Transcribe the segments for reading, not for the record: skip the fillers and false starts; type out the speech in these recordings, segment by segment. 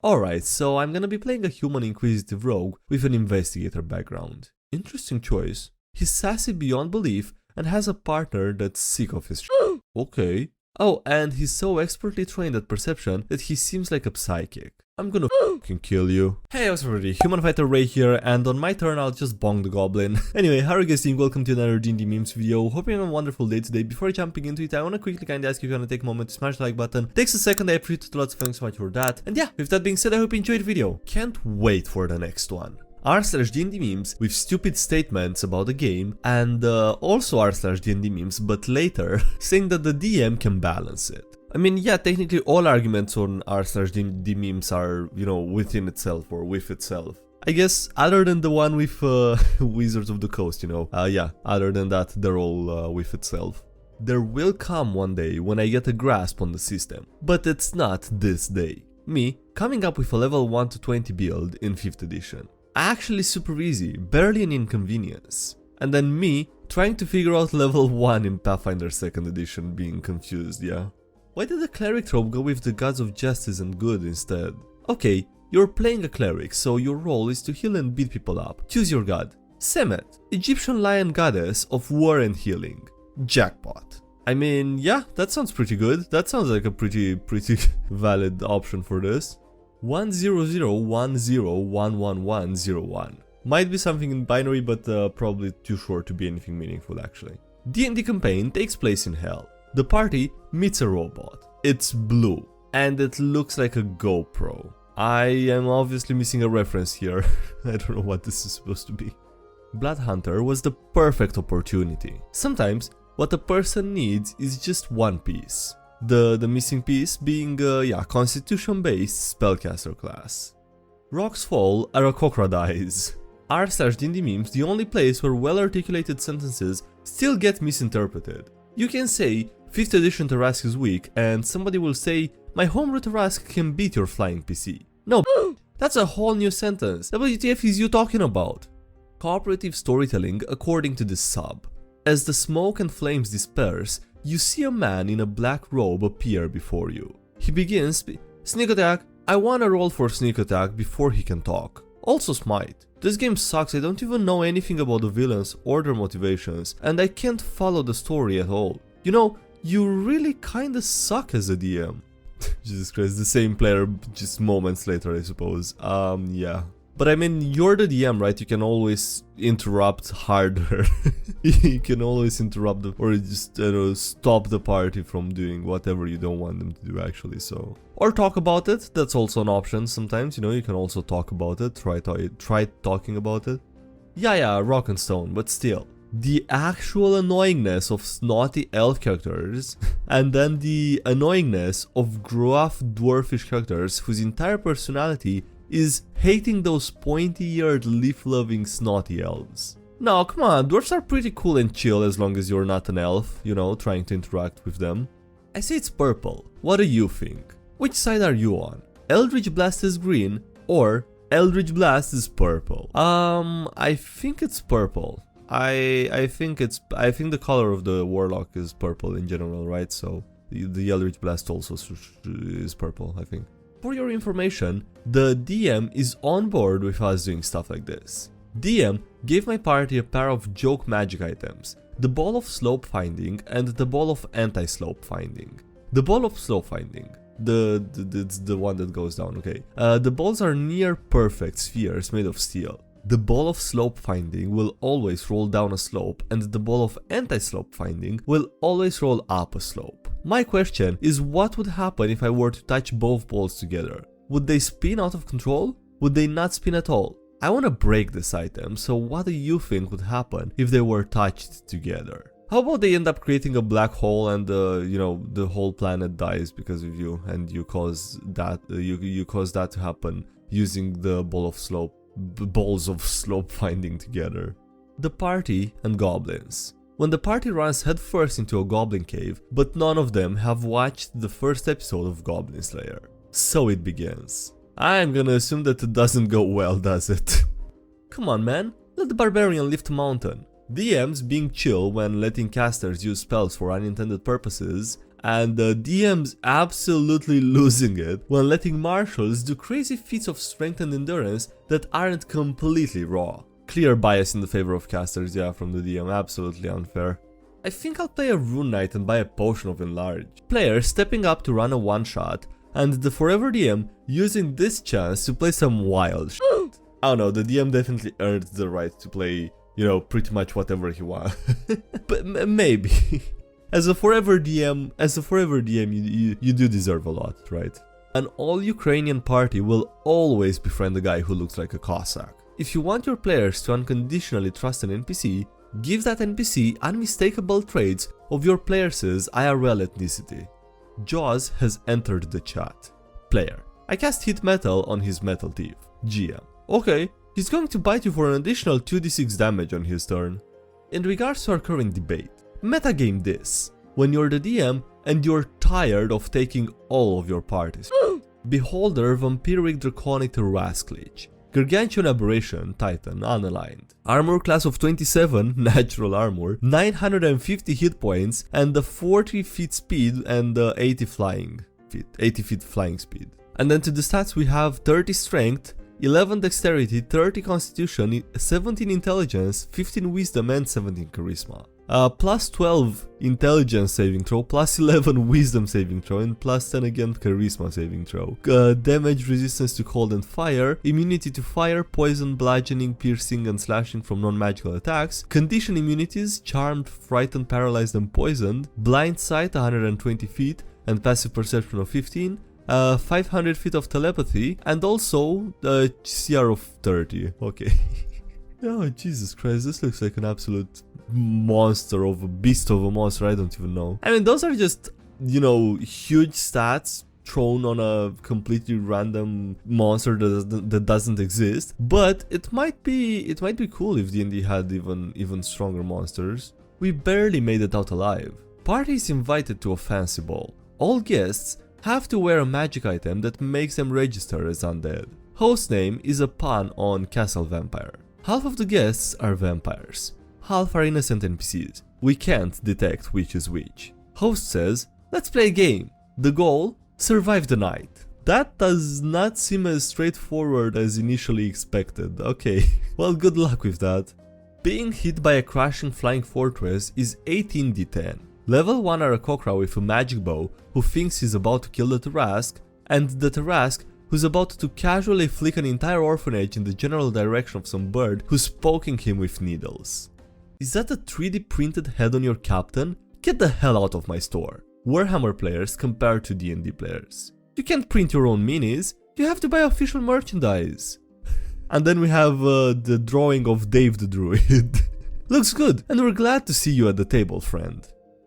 Alright, so I'm gonna be playing a human inquisitive rogue with an investigator background. Interesting choice. He's sassy beyond belief and has a partner that's sick of his Okay. Oh, and he's so expertly trained at perception that he seems like a psychic. I'm gonna fucking kill you. Hey, what's up everybody, Human Fighter Ray here, and on my turn I'll just bong the goblin. Anyway, how are you guys doing? Welcome to another DnDMemes video. Hope you're having a wonderful day today. Before jumping into it, I wanna quickly kindly ask you if you wanna take a moment to smash the like button. Takes a second, I appreciate it a lot, so thanks so much for that. And yeah, with that being said, I hope you enjoyed the video. Can't wait for the next one. r/DnDMemes with stupid statements about the game, and also r/DnDMemes, but later, saying that the DM can balance it. I mean, yeah, technically all arguments on r/DnDMemes are, you know, within itself or with itself. I guess, other than the one with Wizards of the Coast, you know. Yeah, other than that, they're all with itself. There will come one day when I get a grasp on the system, but it's not this day. Me, coming up with a level 1 to 20 build in 5th edition. Actually super easy, barely an inconvenience. And then me, trying to figure out level 1 in Pathfinder 2nd edition, being confused, yeah. Why did the cleric trope go with the gods of justice and good instead? Okay, you're playing a cleric, so your role is to heal and beat people up. Choose your god. Semet, Egyptian lion goddess of war and healing. Jackpot. I mean, yeah, that sounds pretty good. That sounds like a pretty valid option for this. 10010111101. Might be something in binary, but probably too short to be anything meaningful actually. D&D campaign takes place in hell. The party meets a robot. It's blue, and it looks like a GoPro. I am obviously missing a reference here. I don't know what this is supposed to be. Blood Hunter was the perfect opportunity. Sometimes, what a person needs is just one piece. The missing piece being yeah, constitution-based spellcaster class. Rocks fall are a crocodiles. r/DnDMemes the only place where well-articulated sentences still get misinterpreted. You can say, 5th edition Tarask is weak, and somebody will say, my homebrew Tarask can beat your flying PC. No, that's a whole new sentence. WTF is you talking about? Cooperative storytelling according to this sub. As the smoke and flames disperse, you see a man in a black robe appear before you. He begins, sneak attack. I wanna roll for sneak attack before he can talk. Also smite. This game sucks, I don't even know anything about the villains or their motivations, and I can't follow the story at all. You know, you really kinda suck as a DM. Jesus Christ, the same player just moments later, I suppose. Yeah. But I mean, you're the DM, right? You can always interrupt harder. You can always interrupt or just, stop the party from doing whatever you don't want them to do actually, so. Or talk about it, that's also an option sometimes, you know, you can also talk about it, try talking about it. Yeah, rock and stone, but still. The actual annoyingness of snotty elf characters, and then the annoyingness of gruff dwarfish characters whose entire personality is hating those pointy-eared, leaf-loving, snotty elves. No, come on, dwarves are pretty cool and chill as long as you're not an elf, you know, trying to interact with them. I say it's purple. What do you think? Which side are you on? Eldritch Blast is green, or Eldritch Blast is purple? I think it's purple. I think the color of the Warlock is purple in general, right? So the Eldritch Blast also is purple, I think. For your information, the DM is on board with us doing stuff like this. DM gave my party a pair of joke magic items, the Ball of Slope Finding and the Ball of Anti-Slope Finding. The Ball of Slope Finding, it's the one that goes down, okay. The balls are near perfect spheres made of steel. The Ball of Slope Finding will always roll down a slope, and the Ball of Anti-Slope Finding will always roll up a slope. My question is, what would happen if I were to touch both balls together? Would they spin out of control? Would they not spin at all? I want to break this item, so what do you think would happen if they were touched together? How about they end up creating a black hole and you know, the whole planet dies because of you, and you cause that you cause that to happen using the balls of slope finding together. The party and goblins. When the party runs headfirst into a goblin cave, but none of them have watched the first episode of Goblin Slayer. So it begins. I'm gonna assume that it doesn't go well, does it? Come on, man, let the barbarian lift a mountain. DMs being chill when letting casters use spells for unintended purposes and the DM's absolutely losing it when letting marshals do crazy feats of strength and endurance that aren't completely raw. Clear bias in the favor of casters, yeah, from the DM, absolutely unfair. I think I'll play a Rune Knight and buy a Potion of Enlarge. Player stepping up to run a one-shot, and the Forever DM using this chance to play some wild shit. I don't know, the DM definitely earned the right to play, you know, pretty much whatever he wants. But maybe. As a Forever DM, you do deserve a lot, right? An all-Ukrainian party will always befriend a guy who looks like a Cossack. If you want your players to unconditionally trust an NPC, give that NPC unmistakable traits of your players' IRL ethnicity. Jaws has entered the chat. Player: I cast Hit Metal on his Metal Thief. GM: okay, he's going to bite you for an additional 2d6 damage on his turn. In regards to our current debate, metagame this: when you're the DM and you're tired of taking all of your parties. Beholder, Vampiric Draconic Rasclich. Gargantuan Aberration, Titan, unaligned. Armor class of 27, natural armor, 950 hit points, and the 40 feet speed and 80 feet flying speed. And then to the stats we have 30 strength, 11 dexterity, 30 constitution, 17 intelligence, 15 wisdom and 17 charisma. Plus 12 intelligence saving throw, plus 11 wisdom saving throw, and plus 10 again charisma saving throw. Damage resistance to cold and fire, immunity to fire, poison, bludgeoning, piercing and slashing from non-magical attacks, condition immunities, charmed, frightened, paralyzed and poisoned, blind sight 120 feet and passive perception of 15, 500 feet of telepathy, and also CR of 30. Okay. Oh, Jesus Christ, this looks like an absolute monster of a beast of a monster, I don't even know. I mean, those are just, you know, huge stats thrown on a completely random monster that doesn't exist. But it might be cool if D&D had even stronger monsters. We barely made it out alive. Party is invited to a fancy ball. All guests have to wear a magic item that makes them register as undead. Host name is a pun on Castle Vampire. Half of the guests are vampires, half are innocent NPCs. We can't detect which is which. Host says, let's play a game. The goal? Survive the night. That does not seem as straightforward as initially expected. Okay, well, good luck with that. Being hit by a crashing flying fortress is 18d10. Level 1 are a Kokra with a magic bow who thinks he's about to kill the Tarask, and the Tarask who's about to casually flick an entire orphanage in the general direction of some bird who's poking him with needles. Is that a 3D printed head on your captain? Get the hell out of my store. Warhammer players compared to D&D players. You can't print your own minis, you have to buy official merchandise. And then we have the drawing of Dave the Druid. Looks good, and we're glad to see you at the table, friend.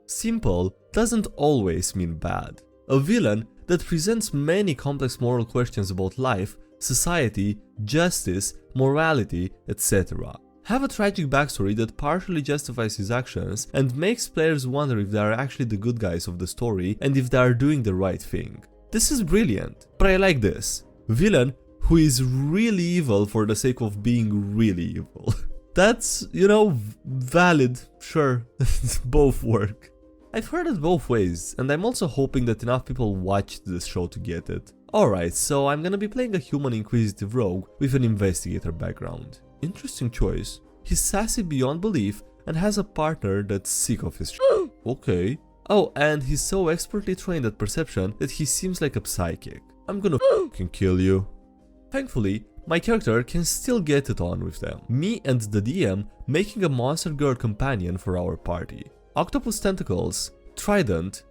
Simple doesn't always mean bad. A villain that presents many complex moral questions about life, society, justice, morality, etc. Have a tragic backstory that partially justifies his actions and makes players wonder if they are actually the good guys of the story and if they are doing the right thing. This is brilliant, but I like this. Villain who is really evil for the sake of being really evil. That's, you know, valid, sure, both work. I've heard it both ways, and I'm also hoping that enough people watched this show to get it. Alright, so I'm gonna be playing a human inquisitive rogue with an investigator background. Interesting choice. He's sassy beyond belief and has a partner that's sick of his shit. Okay. Oh, and he's so expertly trained at perception that he seems like a psychic. I'm gonna fucking kill you. Thankfully, my character can still get it on with them. Me and the DM making a monster girl companion for our party. Octopus tentacles, trident,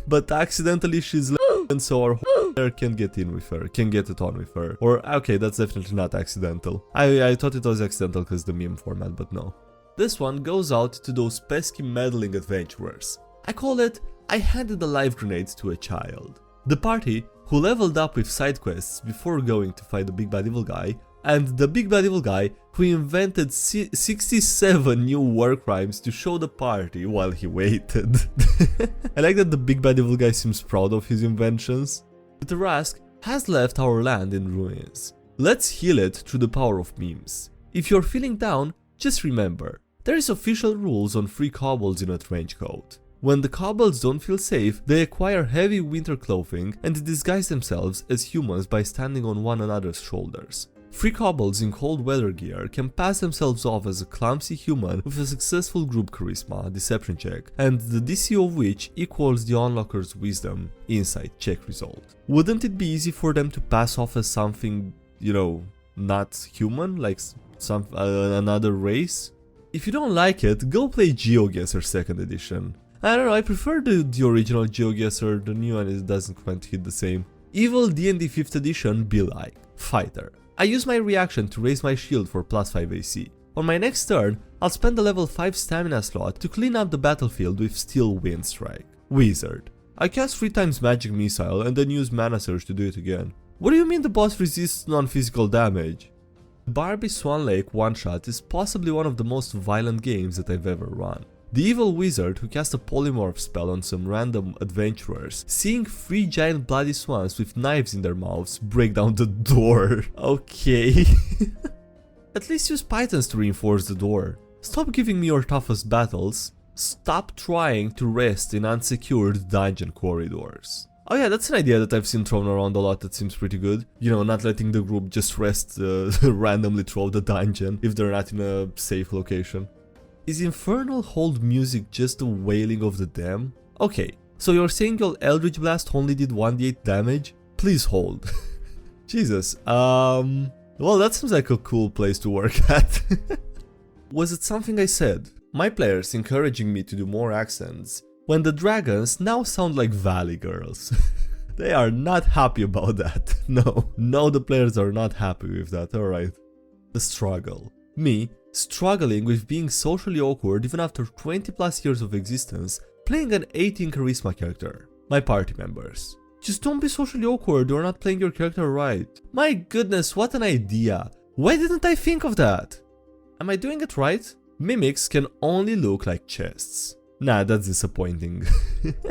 but accidentally she's and so our player can get in with her, can get it on with her. Or, okay, that's definitely not accidental. I thought it was accidental because the meme format, but no. This one goes out to those pesky meddling adventurers. I call it, I handed a live grenade to a child. The party, who leveled up with side quests before going to fight the big bad evil guy, and the big bad evil guy who invented 67 new war crimes to show the party while he waited. I like that the big bad evil guy seems proud of his inventions. The Tarask has left our land in ruins. Let's heal it through the power of memes. If you're feeling down, just remember, there is official rules on free kobolds in a trench coat. When the kobolds don't feel safe, they acquire heavy winter clothing and disguise themselves as humans by standing on one another's shoulders. Free kobolds in cold weather gear can pass themselves off as a clumsy human with a successful group charisma deception check, and the DC of which equals the onlooker's wisdom insight check result. Wouldn't it be easy for them to pass off as something, you know, not human, like another race? If you don't like it, go play GeoGuessr 2nd edition. I don't know, I prefer the original GeoGuessr, the new one doesn't quite hit the same. Evil D&D 5th edition be like, fighter. I use my reaction to raise my shield for +5 AC. On my next turn, I'll spend a level 5 stamina slot to clean up the battlefield with Steel Wind Strike. Wizard. I cast 3 times Magic Missile and then use Mana Surge to do it again. What do you mean the boss resists non-physical damage? Barbie Swan Lake one-shot is possibly one of the most violent games that I've ever run. The evil wizard who cast a polymorph spell on some random adventurers, seeing 3 giant bloody swans with knives in their mouths break down the door. Okay. At least use pythons to reinforce the door. Stop giving me your toughest battles. Stop trying to rest in unsecured dungeon corridors. Oh yeah, that's an idea that I've seen thrown around a lot that seems pretty good. You know, not letting the group just rest randomly throughout the dungeon if they're not in a safe location. Is infernal hold music just the wailing of the dam? Okay, so you're saying your Eldritch Blast only did 1d8 damage? Please hold. Jesus, well, that seems like a cool place to work at. Was it something I said? My players encouraging me to do more accents, when the dragons now sound like valley girls. They are not happy about that. No, the players are not happy with that, alright. The struggle. Me, struggling with being socially awkward even after 20 plus years of existence, playing an 18 charisma character. My party members. Just don't be socially awkward, you're not playing your character right. My goodness, what an idea. Why didn't I think of that? Am I doing it right? Mimics can only look like chests. Nah, that's disappointing.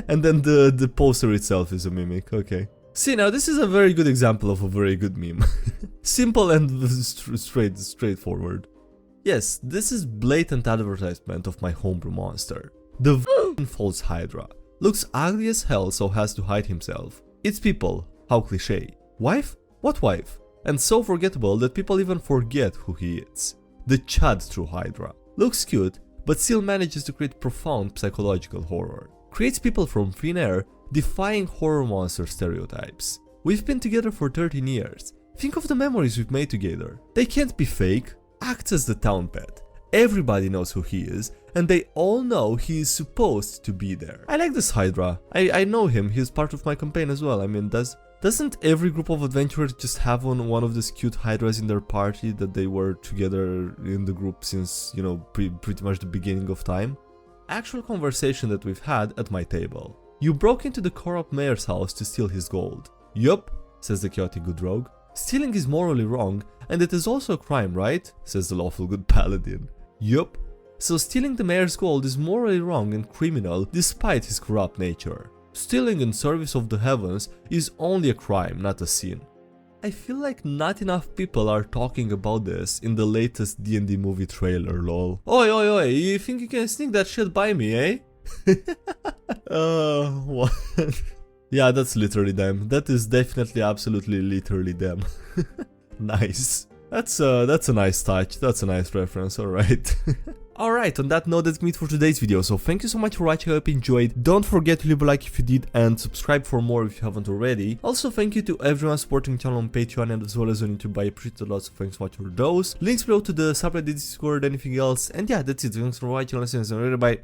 And then the poster itself is a mimic, okay. See, now this is a very good example of a very good meme. Simple and straightforward. Yes, this is blatant advertisement of my homebrew monster. The false Hydra. Looks ugly as hell, so has to hide himself. It's people, how cliché. Wife? What wife? And so forgettable that people even forget who he is. The Chud True Hydra. Looks cute, but still manages to create profound psychological horror. Creates people from thin air, defying horror monster stereotypes. We've been together for 13 years. Think of the memories we've made together. They can't be fake. Acts as the town pet. Everybody knows who he is, and they all know he is supposed to be there. I like this Hydra. I know him, he's part of my campaign as well. I mean, doesn't every group of adventurers just have one of these cute Hydras in their party that they were together in the group since, you know, pretty much the beginning of time? Actual conversation that we've had at my table. You broke into the corrupt mayor's house to steal his gold. Yup, says the chaotic good rogue. Stealing is morally wrong, and it is also a crime, right? Says the lawful good paladin. Yup. So stealing the mayor's gold is morally wrong and criminal despite his corrupt nature. Stealing in service of the heavens is only a crime, not a sin. I feel like not enough people are talking about this in the latest D&D movie trailer, lol. Oi, you think you can sneak that shit by me, eh? What? Yeah, that's literally them. That is definitely, absolutely, literally them. Nice. That's a nice touch. That's a nice reference, alright. Alright, on that note, that's it for today's video. So thank you so much for watching, I hope you enjoyed. Don't forget to leave a like if you did and subscribe for more if you haven't already. Also, thank you to everyone supporting the channel on Patreon and as well as on YouTube. I appreciate a lot, so thanks so much for those. Links below to the subreddit, Discord, anything else. And yeah, that's it. Thanks for watching. Listen, bye.